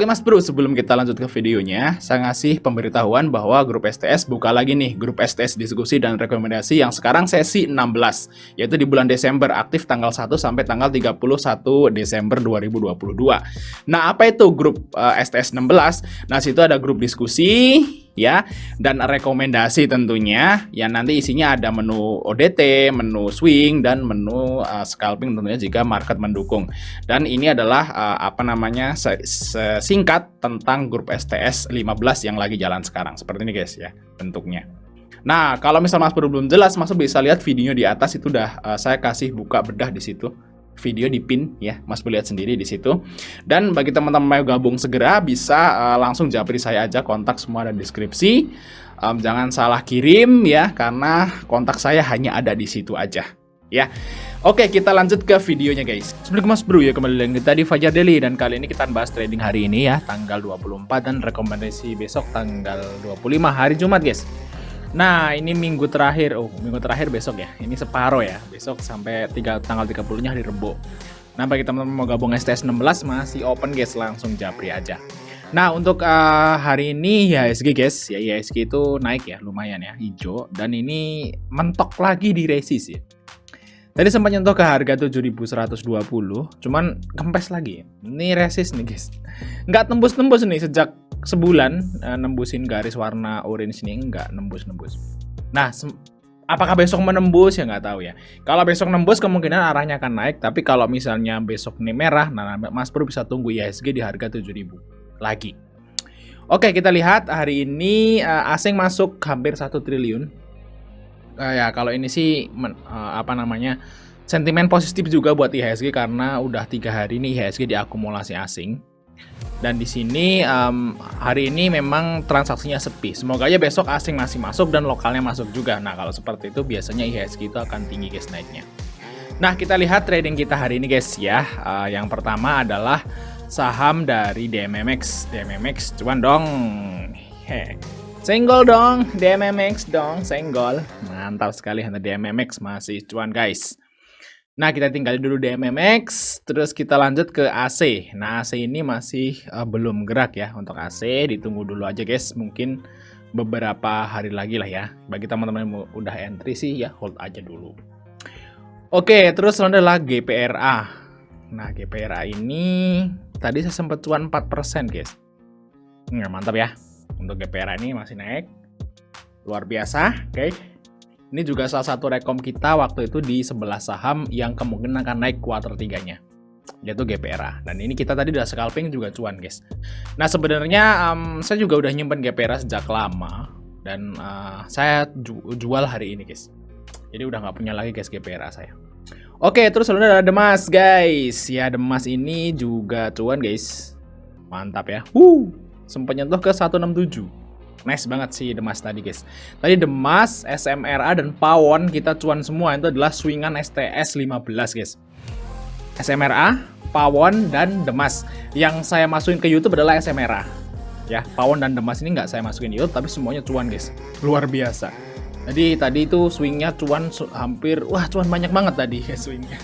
Mas Bro, sebelum kita lanjut ke videonya, saya ngasih pemberitahuan bahwa grup STS buka lagi nih, grup STS diskusi dan rekomendasi yang sekarang sesi 16, yaitu di bulan Desember, aktif tanggal 1 sampai tanggal 31 Desember 2022. Nah, apa itu grup STS 16? Nah, situ ada grup diskusi, ya, dan rekomendasi tentunya, yang nanti isinya ada menu ODT, menu swing, dan menu scalping tentunya jika market mendukung. Dan ini adalah singkat tentang grup STS 15 yang lagi jalan sekarang. Seperti ini guys ya bentuknya. Nah, kalau misal Mas Bro belum jelas, Mas Bro bisa lihat videonya di atas, itu udah saya kasih buka bedah di situ. Video di pin ya, Mas Bro lihat sendiri di situ. Dan bagi teman-teman yang gabung segera bisa langsung japri saya aja, kontak semua ada di deskripsi. Jangan salah kirim ya, karena kontak saya hanya ada di situ aja ya. Oke, kita lanjut ke videonya guys. Sebelum Mas Bro ya, kembali lagi kita di Fajar Daily, dan kali ini kita bahas trading hari ini ya, tanggal 24, dan rekomendasi besok tanggal 25 hari Jumat guys. Nah, ini minggu terakhir. Minggu terakhir besok ya. Ini separuh ya. Besok sampai tanggal 30-nya hari Rebo. Nah, bagi teman-teman mau gabung STS 16 masih open guys, langsung japri aja. Nah, untuk hari ini IHSG guys, ya IHSG itu naik ya, lumayan ya, hijau, dan ini mentok lagi di resist ya. Tadi sempat nyentuh ke harga 7.120, cuman kempes lagi. Ini resist nih guys. Nggak tembus-tembus nih sejak sebulan, nembusin garis warna orange nih, nggak nembus-nembus. Nah, apakah besok menembus ya, nggak tahu ya. Kalau besok nembus kemungkinan arahnya akan naik, tapi kalau misalnya besok ini merah, nah Mas Bro bisa tunggu IHSG di harga 7.000 lagi. Oke, kita lihat hari ini asing masuk hampir 1 triliun. Ya kalau ini sih sentimen positif juga buat IHSG, karena udah 3 hari ini IHSG diakumulasi asing. Dan di sini hari ini memang transaksinya sepi. Semoga aja besok asing masih masuk dan lokalnya masuk juga. Nah, kalau seperti itu biasanya IHSG itu akan tinggi guys naiknya. Nah, kita lihat trading kita hari ini guys ya. Yang pertama adalah saham dari DMMX. DMMX cuan dong. Senggol dong, DMMX dong, senggol. Mantap sekali, DMMX masih cuan guys. Nah, kita tinggalin dulu DMMX, terus kita lanjut ke AC. Nah, AC ini masih belum gerak ya. Untuk AC ditunggu dulu aja guys, mungkin beberapa hari lagi lah ya. Bagi teman-teman yang udah entry sih ya, hold aja dulu. Oke, terus adalah GPRA. Nah, GPRA ini tadi saya sempat cuan 4% guys. Nggak, mantap ya. Untuk GPRA ini masih naik, luar biasa guys. Ini juga salah satu rekom kita waktu itu di 11 saham yang kemungkinan akan naik kuartal 3-nya, yaitu GPRA. Dan ini kita tadi udah scalping juga cuan guys. Nah, sebenarnya saya juga udah nyimpen GPRA sejak lama, dan saya jual hari ini guys. Jadi udah nggak punya lagi guys GPRA saya. Oke, terus lalu ada Demas guys. Ya, Demas ini juga cuan guys. Mantap ya. Sempat nyentuh ke 167. Nice banget sih Demas tadi guys. Tadi Demas, SMRA, dan Pawon kita cuan semua. Itu adalah swingan STS 15 guys. SMRA, Pawon, dan Demas. Yang saya masukin ke YouTube adalah SMRA. Ya, Pawon dan Demas ini nggak saya masukin YouTube, tapi semuanya cuan guys. Luar biasa. Jadi tadi itu swingnya cuan hampir, cuan banyak banget tadi ya swingnya.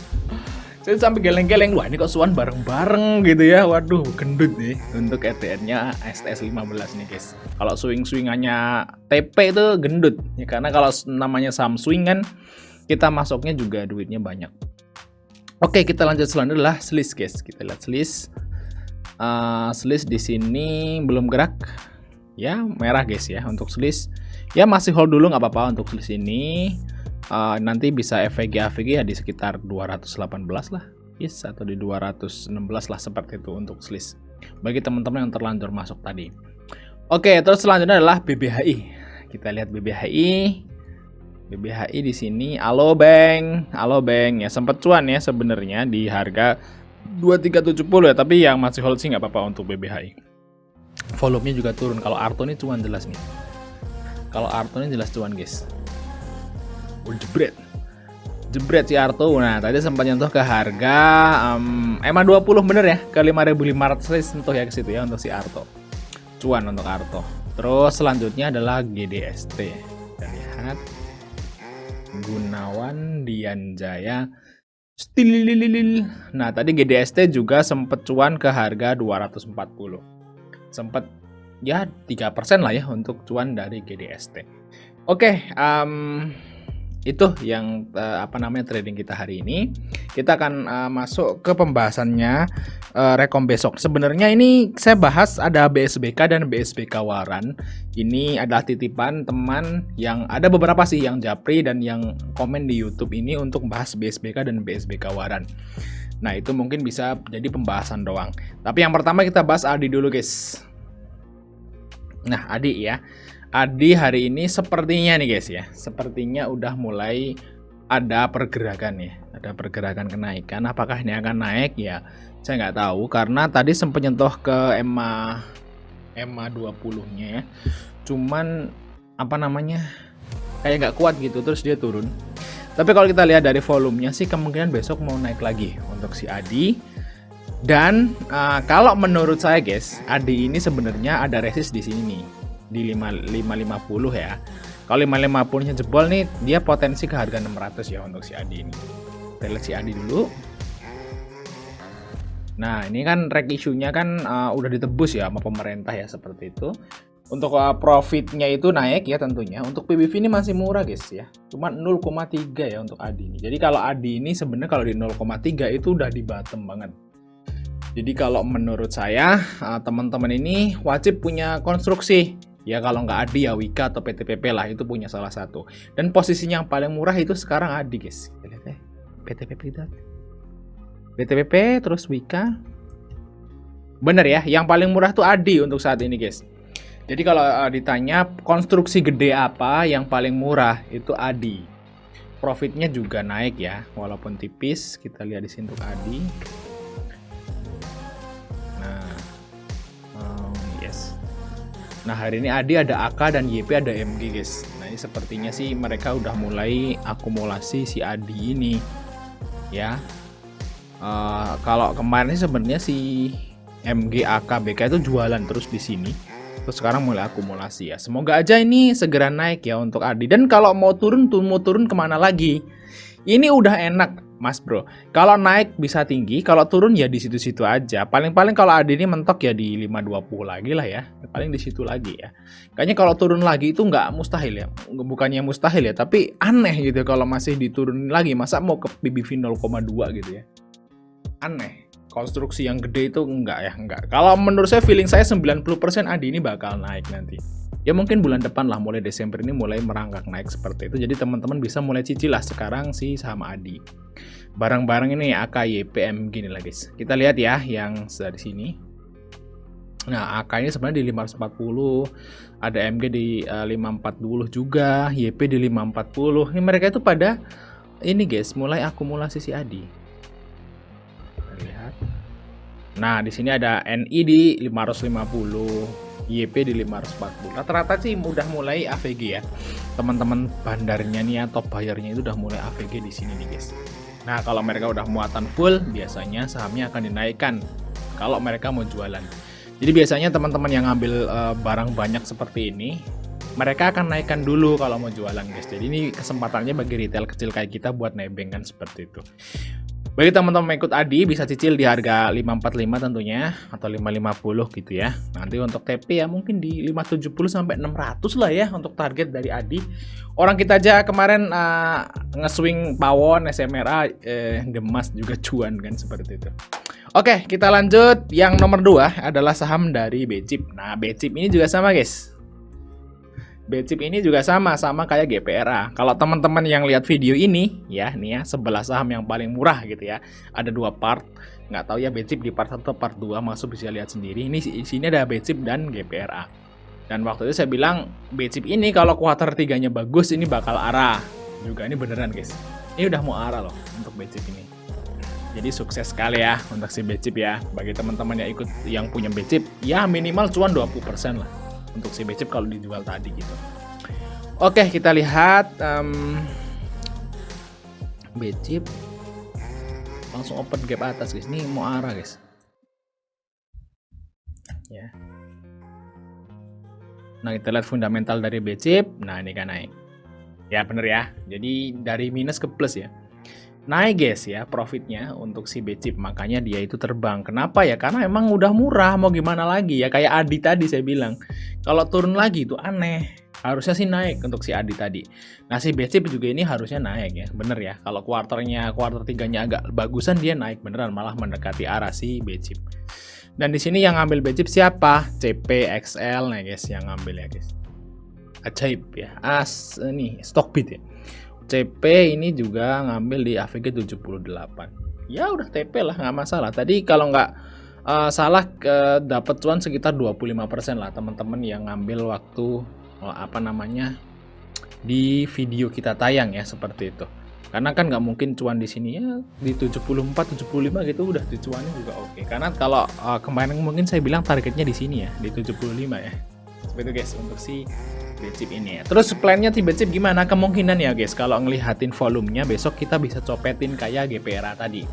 Saya sampai geleng-geleng, wah ini kok cuan bareng-bareng gitu ya. Waduh, gendut nih untuk ETN-nya STS 15 nih guys. Kalau swing-swingannya TP itu gendut ya, karena kalau namanya saham swing kan kita masuknya juga duitnya banyak. Oke, kita lanjut selanjutnya adalah SLIS guys. Kita lihat SLIS. SLIS di sini belum gerak. Ya, merah guys ya untuk SLIS. Ya masih hold dulu nggak apa-apa untuk SLIS ini. Nanti bisa FVG-AVG ya di sekitar 218 lah, yes, atau di 216 lah seperti itu untuk SLIS. Bagi teman-teman yang terlanjur masuk tadi. Oke, terus selanjutnya adalah BBHI. Kita lihat BBHI. BBHI di sini Alobank ya sempat cuan ya sebenarnya di harga 2370 ya, tapi yang masih hold sih nggak apa-apa untuk BBHI. Volumenya juga turun. Kalau Arto ini cuan jelas nih. Kalau Arto ini jelas cuan guys. Jebret si Arto. Nah, tadi sempat nyentuh ke harga EMA 20 bener ya, ke 5.500 sentuh ya ke situ ya untuk si Arto. Cuan untuk Arto. Terus selanjutnya adalah GDST. Kita lihat Gunawan Dianjaya Steel. Nah, tadi GDST juga sempat cuan ke harga 240. sempat ya 3% lah ya untuk cuan dari GDST. Oke, itu yang trading kita hari ini. Kita akan masuk ke pembahasannya rekom besok. Sebenarnya ini saya bahas ada BSBK dan BSBK Waran. Ini adalah titipan teman yang ada beberapa sih yang japri dan yang komen di YouTube ini untuk bahas BSBK dan BSBK Waran. Nah, itu mungkin bisa jadi pembahasan doang. Tapi yang pertama kita bahas Adi dulu, guys. Nah, Adi ya. Adi hari ini sepertinya nih guys ya, sepertinya udah mulai ada pergerakan ya, ada pergerakan kenaikan. Apakah ini akan naik ya? Saya nggak tahu karena tadi sempat nyentuh ke EMA 20-nya ya. Cuman kayak nggak kuat gitu, terus dia turun. Tapi kalau kita lihat dari volumenya sih kemungkinan besok mau naik lagi untuk si Adi. Dan kalau menurut saya guys, Adi ini sebenarnya ada resist di sini nih. Di 550 ya. Kalau 550-nya jebol nih, dia potensi ke harga 600 ya untuk si Adi ini. Kita lihat si Adi dulu. Nah, ini kan reg issue-nya kan udah ditebus ya sama pemerintah ya, seperti itu. Untuk profitnya itu naik ya tentunya. Untuk PBV ini masih murah guys ya. Cuma 0,3 ya untuk Adi ini. Jadi kalau Adi ini sebenarnya kalau di 0,3 itu udah di bottom banget. Jadi kalau menurut saya teman-teman ini wajib punya konstruksi. Ya kalau nggak Adi ya Wika atau PTPP lah, itu punya salah satu. Dan posisinya yang paling murah itu sekarang Adi guys. Lihat ya, PTPP itu. PTPP terus Wika. Bener ya, yang paling murah tuh Adi untuk saat ini guys. Jadi kalau ditanya konstruksi gede apa yang paling murah, itu Adi. Profitnya juga naik ya, walaupun tipis. Kita lihat di sini untuk Adi. Nah hari ini Adi ada AK dan YP ada MG guys. Nah ini sepertinya sih mereka udah mulai akumulasi si Adi ini ya. Kalau kemarin sih sebenarnya si MG, AK, BK itu jualan terus di sini. Terus sekarang mulai akumulasi ya. Semoga aja ini segera naik ya untuk Adi. Dan kalau mau turun kemana lagi? Ini udah enak Mas Bro. Kalau naik bisa tinggi, kalau turun ya di situ-situ aja. Paling-paling kalau Adi ini mentok ya di 520 lagi lah ya. Paling di situ lagi ya. Kayaknya kalau turun lagi itu nggak mustahil ya. Bukannya mustahil ya, tapi aneh gitu kalau masih diturunin lagi. Masa mau ke PBV 0,2 gitu ya. Aneh. Konstruksi yang gede itu enggak ya, enggak. Kalau menurut saya feeling saya 90% Adi ini bakal naik nanti. Ya mungkin bulan depan lah, mulai Desember ini mulai merangkak naik seperti itu. Jadi teman-teman bisa mulai cicil lah sekarang sih saham Adi. Barang-barang ini AK, YP, MG nih lah guys. Kita lihat ya yang dari sini. Nah AK ini sebenarnya di 540, ada MG di 540 juga, YP di 540. Ini mereka itu pada ini guys, mulai akumulasi si Adi. Kita lihat. Nah di sini ada NI di 550. YP di 540. Rata-rata sih udah mulai AVG ya. Teman-teman bandarnya nih ya, top bayarnya itu udah mulai AVG di sini nih guys. Nah, kalau mereka udah muatan full, biasanya sahamnya akan dinaikkan kalau mereka mau jualan. Jadi biasanya teman-teman yang ngambil barang banyak seperti ini, mereka akan naikkan dulu kalau mau jualan guys. Jadi ini kesempatannya bagi retail kecil kayak kita buat nebeng kan seperti itu. Bagi teman-teman ikut Adi bisa cicil di harga 545 tentunya atau 550 gitu ya. Nanti untuk TP ya mungkin di 570 sampai 600 lah ya untuk target dari Adi. Orang kita aja kemarin nge-swing pawon SMRA Demas juga cuan kan seperti itu. Oke, kita lanjut. Yang nomor 2 adalah saham dari BCIP. Nah, BCIP ini juga sama guys. BCIP ini juga sama kayak GPRA. Kalau teman-teman yang lihat video ini ya, nih ya, sebelah saham yang paling murah gitu ya. Ada 2 part. Nggak tahu ya BCIP di part 1 atau part 2, masuk bisa lihat sendiri. Ini di sini ada BCIP dan GPRA. Dan waktu itu saya bilang BCIP ini kalau kuartal 3-nya bagus ini bakal arah. Juga ini beneran guys. Ini udah mau arah loh untuk BCIP ini. Jadi sukses sekali ya untuk si BCIP ya. Bagi teman-teman yang punya BCIP, ya minimal cuan 20% lah untuk si BCIP kalau dijual tadi gitu. Oke, kita lihat BCIP langsung open gap atas guys. Ini mau arah guys. Ya. Nah, kita lihat fundamental dari BCIP. Nah, ini kan naik. Ya bener ya. Jadi dari minus ke plus ya. naik guys ya profitnya untuk si BCIP, makanya dia itu terbang. Kenapa ya? Karena emang udah murah, mau gimana lagi ya, kayak Adi tadi saya bilang. Kalau turun lagi itu aneh. Harusnya sih naik untuk si Adi tadi. Nah, si BCIP juga ini harusnya naik ya. Bener ya. Kalau kuarter 3-nya agak bagusan dia naik beneran, malah mendekati arah si BCIP. Dan di sini yang ngambil BCIP siapa? CPXL nih guys yang ngambil ya guys. Ajaib ya. Nih Stockbit ya. CP ini juga ngambil di AVG 78. Ya udah TP lah, nggak masalah. Tadi kalau nggak salah dapat cuan sekitar 25% lah teman-teman yang ngambil waktu di video kita tayang ya, seperti itu. Karena kan nggak mungkin cuan di sini ya di 74 75 gitu udah cuannya juga oke. Karena kalau kemarin mungkin saya bilang targetnya di sini ya, di 75 ya. Seperti itu guys untuk si BCIP ini ya. Terus plannya si BCIP gimana? Kemungkinan ya guys, kalau ngelihatin volumenya besok kita bisa copetin kayak GPRA tadi.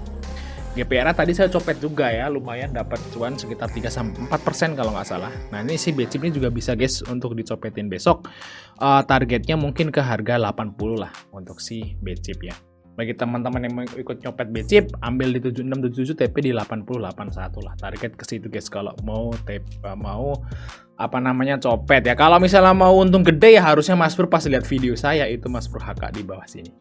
GPRA tadi saya copet juga ya, lumayan dapat cuan sekitar 3-4% kalau nggak salah. Nah ini si BCIP ini juga bisa guys untuk dicopetin besok. Targetnya mungkin ke harga 80 lah untuk si BCIP ya. Bagi teman-teman yang mau ikut nyopet BCIP, ambil di 7677 TP di 8081 lah. Target ke situ guys kalau mau copet ya. Kalau misalnya mau untung gede ya harusnya Mas Pur pas lihat video saya itu Mas Pur HK di bawah sini.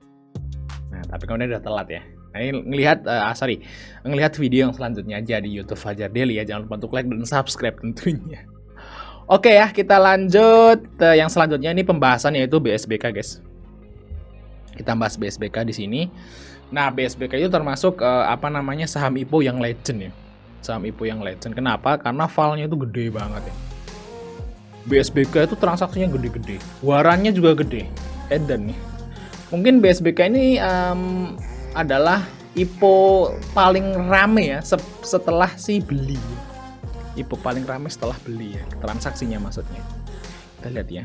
Nah, tapi kemudian udah telat ya. Nah, ini ngelihat video yang selanjutnya aja di YouTube Fajar Daily ya. Jangan lupa untuk like dan subscribe tentunya. Oke ya, kita lanjut yang selanjutnya ini pembahasan yaitu BSBK guys. Kita bahas BSBK di sini. Nah, BSBK itu termasuk saham IPO yang legend ya. Saham IPO yang legend. Kenapa? Karena valnya itu gede banget ya. BSBK itu transaksinya gede-gede, warannya juga gede, edan nih. Mungkin BSBK ini adalah IPO paling rame ya setelah si beli. IPO paling rame setelah beli ya, transaksinya maksudnya. Kita lihat ya.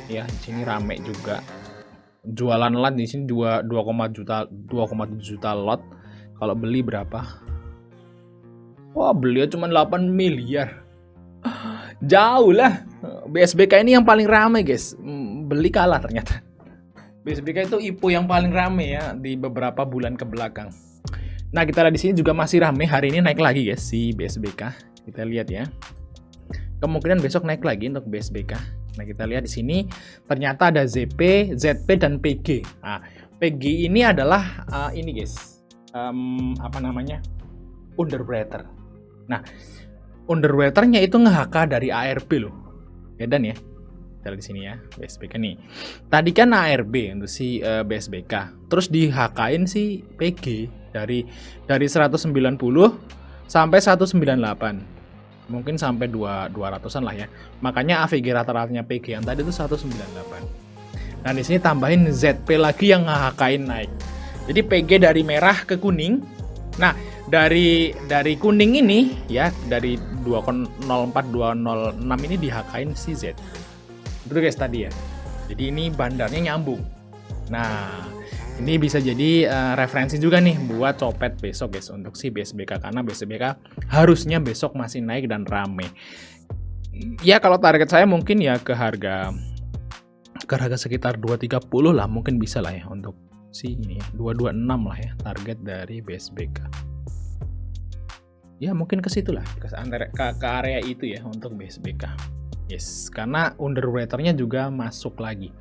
Ya, di sini rame juga. Jualan lot di sini 2,7 juta lot. Kalau beli berapa? Wah, beli cuma 8 miliar. Jauh lah. BSBK ini yang paling rame guys. Beli kalah ternyata. BSBK itu IPO yang paling rame ya di beberapa bulan ke belakang. Nah, kita lihat di sini juga masih rame. Hari ini naik lagi guys si BSBK. Kita lihat ya. Kemungkinan besok naik lagi untuk BSBK. Nah, kita lihat di sini ternyata ada ZP, ZP dan PG. Nah, PG ini adalah ini guys. Underwriter. Nah, underwriternya itu nge-HK dari ARB loh. Ya dan ya. Kita lihat di sini ya, BSBK nih. Tadi kan ARB untuk si BSBK. Terus di-HK-in si PG dari 190 sampai 198. Mungkin sampai 200-an lah ya. Makanya AVG rata-ratanya PG yang tadi itu 198. Nah, di sini tambahin ZP lagi yang nge-HK-in naik. Jadi PG dari merah ke kuning. Nah, dari kuning ini ya, dari 204 206 ini di-HK-in si Z. Itu guys tadi ya. Jadi ini bandarnya nyambung. Nah, ini bisa jadi referensi juga nih buat copet besok guys untuk si BSBK, karena BSBK harusnya besok masih naik dan rame. Ya kalau target saya mungkin ya ke harga sekitar 230 lah, mungkin bisa lah ya untuk si ini ya, 226 lah ya target dari BSBK. Ya mungkin ke situ lah, ke area itu ya untuk BSBK. Yes, karena underwriternya juga masuk lagi.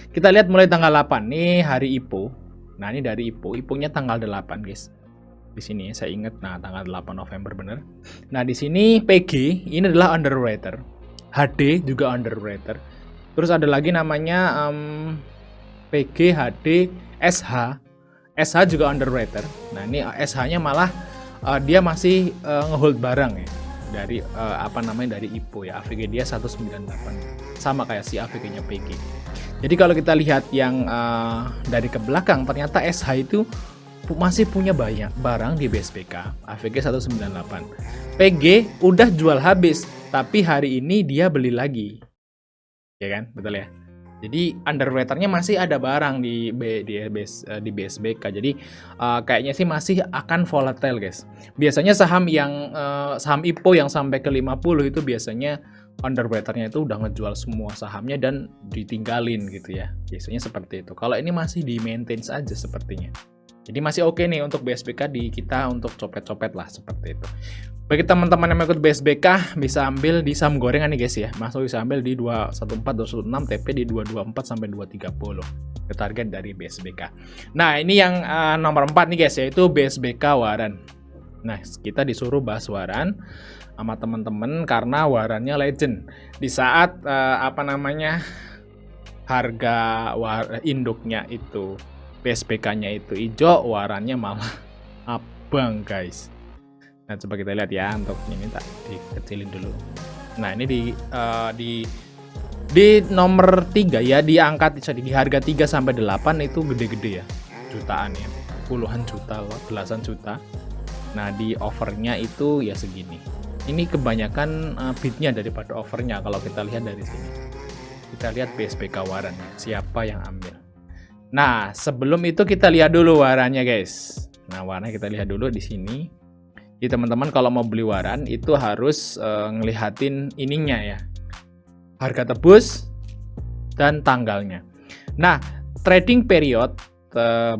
Kita lihat mulai tanggal 8 nih hari IPO. Nah, ini dari IPO. IPO-nya tanggal 8, guys. Di sini saya ingat, nah tanggal 8 November bener. Nah, di sini PG ini adalah underwriter. HD juga underwriter. Terus ada lagi namanya PG, HD, SH. SH juga underwriter. Nah, ini SH-nya malah dia masih ngehold barang ya. Dari dari IPO ya, AVG dia 198 sama kayak si AVG-nya PG. Jadi kalau kita lihat yang dari ke belakang, ternyata SH itu masih punya banyak barang di BSBK, AVG 198. PG udah jual habis, tapi hari ini dia beli lagi, ya kan, betul ya. Jadi underwriternya masih ada barang di BSBK. Jadi kayaknya sih masih akan volatile guys. Biasanya saham IPO yang sampai ke 50 itu biasanya underwriter-nya itu udah ngejual semua sahamnya dan ditinggalin gitu ya. Biasanya seperti itu. Kalau ini masih di maintain saja sepertinya. Jadi masih oke nih untuk BSBK di kita untuk copet-copet lah seperti itu. Bagi teman-teman yang ikut BSBK bisa ambil di saham gorengan nih guys ya. Masuk bisa ambil di 214, 216, TP di 224 sampai 230. Itu target dari BSBK. Nah, ini yang nomor 4 nih guys, yaitu BSBK Waran. Nah, kita disuruh bahas Waran sama teman-teman karena Warannya legend. Di saat harga induknya itu BSBK-nya itu hijau, Warannya malah abang guys. Nah, coba kita lihat ya, untuk ini tak dikecilin dulu. Nah, ini di nomor 3 ya, di angka di harga 3 sampai 8 itu gede-gede ya. Jutaan ya. Puluhan juta, belasan juta. Nah, di overnya itu ya segini. Ini kebanyakan bidnya daripada overnya kalau kita lihat dari sini. Kita lihat BSBK Waran, siapa yang ambil. Nah, sebelum itu kita lihat dulu warannya guys. Nah, warna kita lihat dulu di sini. Jadi teman-teman kalau mau beli waran itu harus ngelihatin ininya ya. Harga tebus dan tanggalnya. Nah, trading period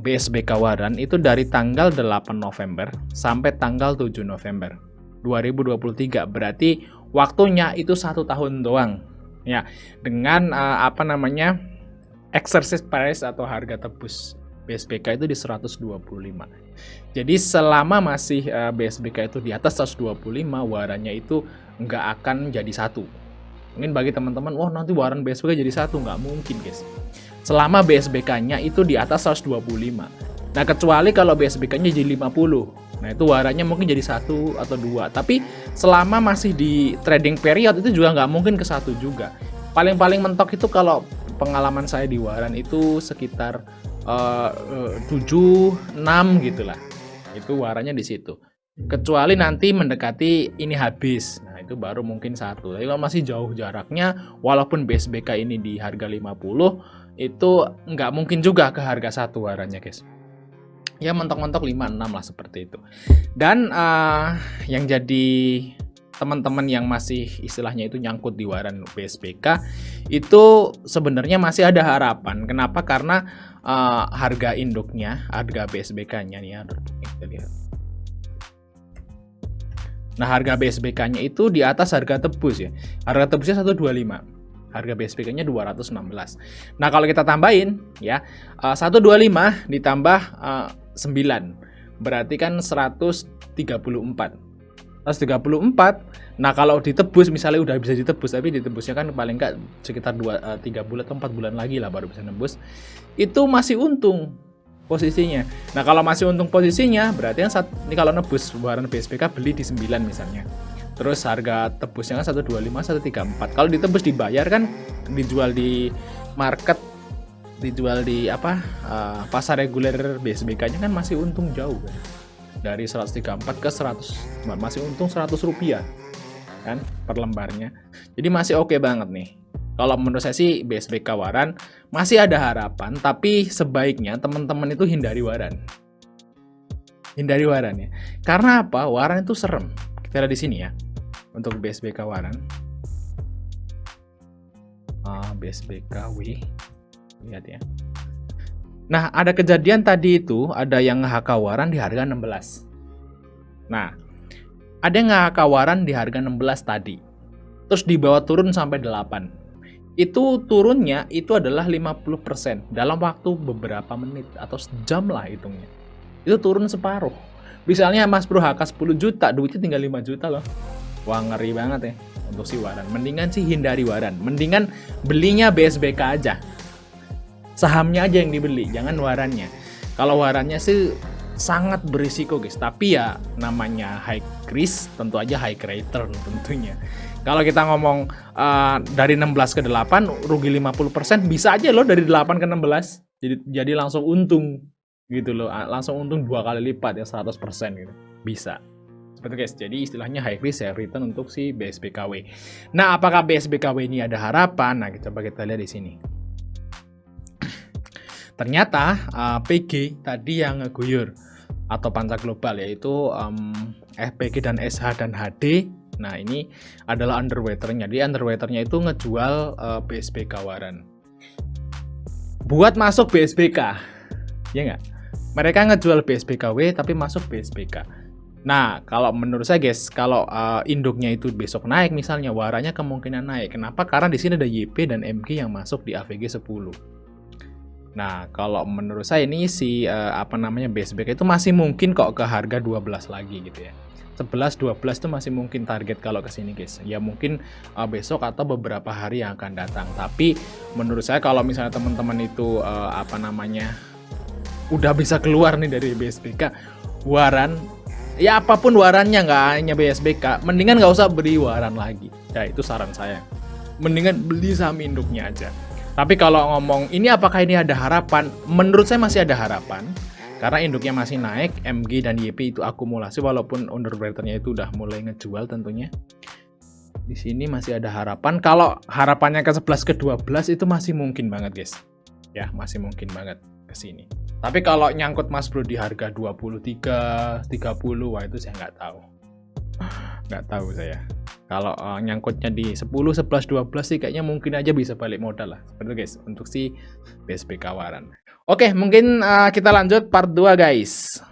BSBK Waran itu dari tanggal 8 November sampai tanggal 7 November 2023. Berarti waktunya itu 1 tahun doang. Ya, dengan exercise price atau harga tebus BSBK itu di 125. Jadi selama masih BSBK itu di atas 125, warannya itu nggak akan jadi satu. Mungkin bagi teman-teman, wah nanti waran BSBK jadi satu, nggak mungkin guys. Selama BSBK-nya itu di atas 125. Nah, kecuali kalau BSBK-nya jadi 50. Nah, itu warannya mungkin jadi 1 atau 2. Tapi selama masih di trading period itu juga nggak mungkin ke 1 juga. Paling-paling mentok itu kalau pengalaman saya di waran itu sekitar 7, 6 gitulah. Itu warannya di situ. Kecuali nanti mendekati ini habis. Nah, itu baru mungkin 1. Tapi kalau masih jauh jaraknya, walaupun BSBK ini di harga 50, itu nggak mungkin juga ke harga 1 warannya guys. Ya mentok-mentok 5, 6 lah seperti itu. Dan yang jadi teman-teman yang masih istilahnya itu nyangkut di waran BSBK itu sebenarnya masih ada harapan. Kenapa? Karena harga induknya, harga BSBK-nya nih ya, kita lihat. Nah, harga BSBK-nya itu di atas harga tebus ya. Harga tebusnya 125. Harga BSBK-nya 216. Nah, kalau kita tambahin ya, 125 ditambah 9. Berarti kan 134. 134. Nah, kalau ditebus misalnya udah bisa ditebus, tapi ditebusnya kan paling enggak sekitar 3 bulan atau 4 bulan lagi lah baru bisa nembus. Itu masih untung posisinya. Nah, kalau masih untung posisinya berarti kan ini kalau nebus waran BSBK beli di 9 misalnya. Terus harga tebusnya kan 125, 134. Kalau ditebus dibayar kan dijual di market, dijual di pasar reguler BSBK-nya kan masih untung jauh kan. Dari 134 ke 100, masih untung 100 rupiah kan per lembarnya. Jadi masih oke banget nih. Kalau menurut saya sih BSBK waran masih ada harapan, tapi sebaiknya teman-teman itu hindari waran. Hindari waran ya. Karena apa? Waran itu serem. Kita lihat di sini ya. Untuk BSBK waran. BSBKW. Lihat ya. Nah, ada kejadian tadi itu, ada yang nge-HK waran di harga 16. Nah, ada yang nge-HK waran di harga 16 tadi. Terus dibawa turun sampai 8. Itu turunnya itu adalah 50% dalam waktu beberapa menit atau sejam lah hitungnya. Itu turun separuh. Misalnya Mas Bro HK 10 juta, duitnya tinggal 5 juta loh. Wah, ngeri banget ya untuk si waran. Mendingan sih hindari waran. Mendingan belinya BSBK aja. Sahamnya aja yang dibeli, jangan warannya. Kalau warannya sih sangat berisiko guys, tapi ya namanya high risk, tentu aja high return tentunya. Kalau kita ngomong dari 16 ke 8 rugi 50%, bisa aja loh dari 8 ke 16. Jadi langsung untung gitu loh, langsung untung 2 kali lipat ya 100% gitu. Bisa. Seperti guys, jadi istilahnya high risk high return untuk si BSBKW. Nah, apakah BSBKW ini ada harapan? Nah, coba kita lihat di sini. Ternyata PG tadi yang ngeguyur atau panca global yaitu FPG dan SH dan HD. Nah, ini adalah underwaternya. Jadi underwaternya itu ngejual BSBK waran. Buat masuk BSBK, ya nggak? Mereka ngejual BSBKW tapi masuk BSBK. Nah, kalau menurut saya guys, kalau induknya itu besok naik misalnya, warannya kemungkinan naik. Kenapa? Karena di sini ada YP dan MG yang masuk di AVG 10. Nah, kalau menurut saya ini si BSBK itu masih mungkin kok ke harga 12 lagi gitu ya. 11 12 itu masih mungkin target kalau ke sini guys. Ya mungkin besok atau beberapa hari yang akan datang. Tapi menurut saya kalau misalnya teman-teman itu udah bisa keluar nih dari BSBK waran, ya apapun warannya, nggak hanya BSBK, mendingan nggak usah beli waran lagi. Ya itu saran saya. Mendingan beli saham induknya aja. Tapi kalau ngomong ini apakah ini ada harapan? Menurut saya masih ada harapan. Karena induknya masih naik, MG dan YP itu akumulasi walaupun underwaternya itu udah mulai ngejual tentunya. Di sini masih ada harapan. Kalau harapannya ke 11 ke 12 itu masih mungkin banget, guys. Ya, masih mungkin banget ke sini. Tapi kalau nyangkut Mas Bro di harga 23, 30, wah itu saya nggak tahu. Nggak tahu saya. Kalau nyangkutnya di 10, 11, 12 sih kayaknya mungkin aja bisa balik modal lah. Seperti itu guys, untuk si BSBK waran. Oke, mungkin kita lanjut part 2 guys.